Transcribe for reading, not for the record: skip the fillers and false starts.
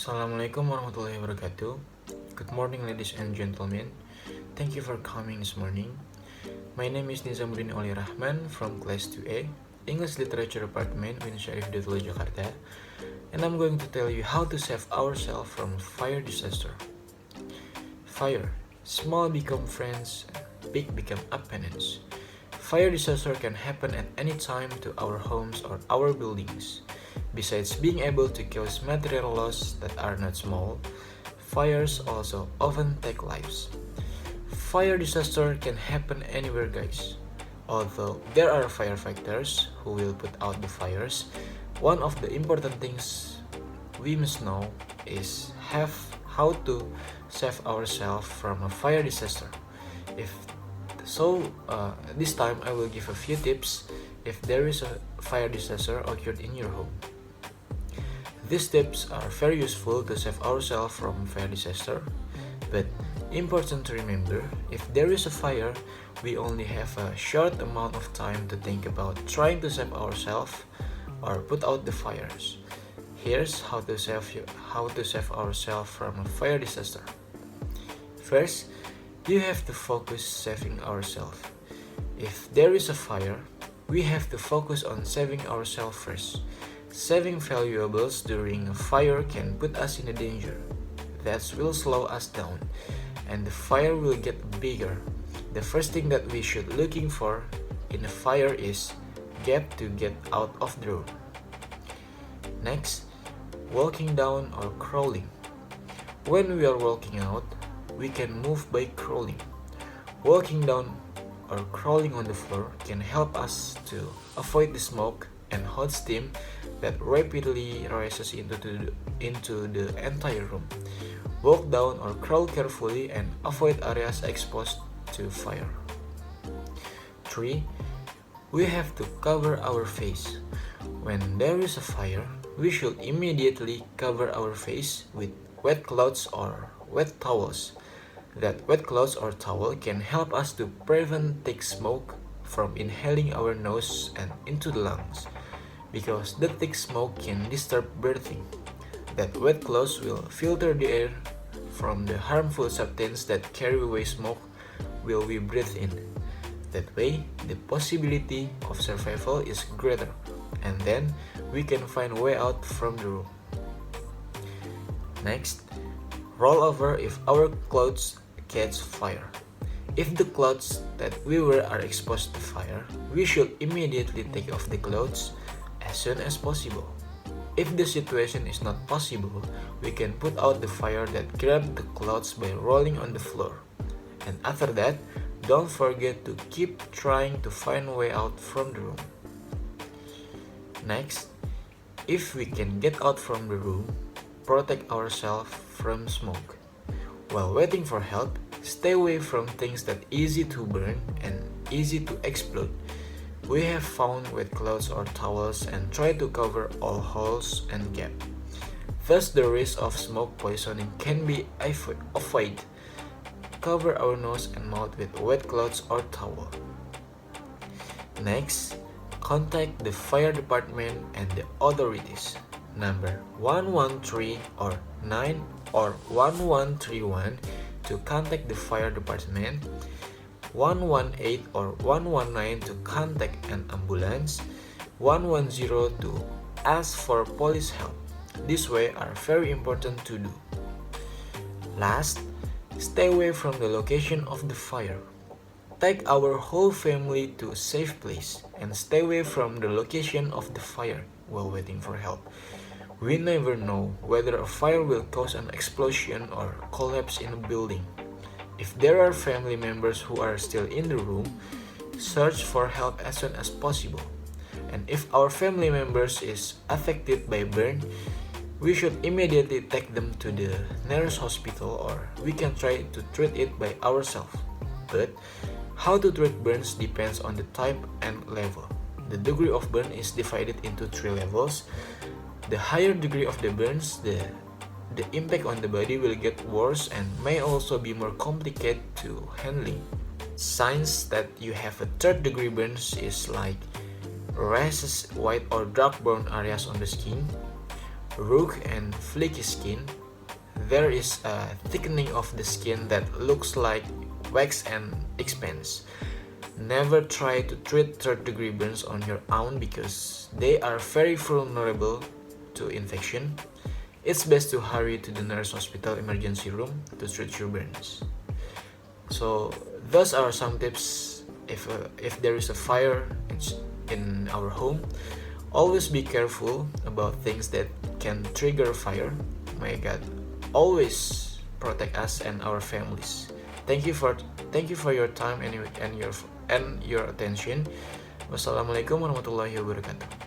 Assalamualaikum warahmatullahi wabarakatuh. Good morning, ladies and gentlemen. Thank you for coming this morning. My name is Nizamudin Rahman from Class 2A, English Literature Department, Universitas Dulu Jakarta, and I'm going to tell you how to save ourselves from fire disaster. Fire. Small become friends, big become opponents. Fire disaster can happen at any time to our homes or our buildings. Besides being able to cause material loss that are not small, fires also often take lives. Fire disaster can happen anywhere, guys. Although there are firefighters who will put out the fires, one of the important things we must know is how to save ourselves from a fire disaster. This time I will give a few tips if there is a fire disaster occurred in your home. These tips are very useful to save ourselves from fire disaster, but important to remember, if there is a fire, we only have a short amount of time to think about trying to save ourselves or put out the fires. Here's how to save ourselves from a fire disaster. First, you have to focus saving ourselves. If there is a fire, we have to focus on saving ourselves first. Saving valuables during a fire can put us in a danger. That will slow us down, and the fire will get bigger. The first thing that we should looking for in a fire is gap to get out of the room. Next, walking down or crawling. When we are walking out, we can move by crawling. Walking down or crawling on the floor can help us to avoid the smoke and hot steam that rapidly rises into the entire room. Walk down or crawl carefully and avoid areas exposed to fire. 3. We have to cover our face. When there is a fire, we should immediately cover our face with wet cloths or wet towels. That wet cloth or towel can help us to prevent thick smoke from inhaling our nose and into the lungs, because the thick smoke can disturb breathing. That wet cloth will filter the air from the harmful substances that carry away smoke while we breathe in. That way, the possibility of survival is greater, and then we can find a way out from the room. Next, roll over if our clothes catch fire. If the clothes that we wear are exposed to fire, we should immediately take off the clothes as soon as possible. If the situation is not possible, we can put out the fire that grabbed the clothes by rolling on the floor. And after that, don't forget to keep trying to find a way out from the room. Next, if we can get out from the room, protect ourselves from smoke. While waiting for help, stay away from things that are easy to burn and easy to explode. We have found wet clothes or towels and try to cover all holes and gaps. Thus, the risk of smoke poisoning can be avoided. Cover our nose and mouth with wet clothes or towel. Next, contact the fire department and the authorities. Number 113 or 9 or 1131 to contact the fire department, 118 or 119 to contact an ambulance, 110 to ask for police help. This way are very important to do. Last, stay away from the location of the fire. Take our whole family to a safe place and stay away from the location of the fire while waiting for help. We never know whether a fire will cause an explosion or collapse in a building. If there are family members who are still in the room, search for help as soon as possible. And if our family members is affected by burn, we should immediately take them to the nearest hospital, or we can try to treat it by ourselves. But how to treat burns depends on the type and level. The degree of burn is divided into 3 levels. The higher degree of the burns, the impact on the body will get worse and may also be more complicated to handling. Signs that you have a 3rd degree burns is like rashes, white or dark brown areas on the skin, rough and flaky skin, there is a thickening of the skin that looks like wax and expands. Never try to treat third-degree burns on your own because they are very vulnerable to infection. It's best to hurry to the nearest hospital emergency room to treat your burns. So those are some tips if there is a fire in our home. Always be careful about things that can trigger fire. May God always protect us and our families. Thank you for your time and your attention. Wassalamualaikum warahmatullahi wabarakatuh.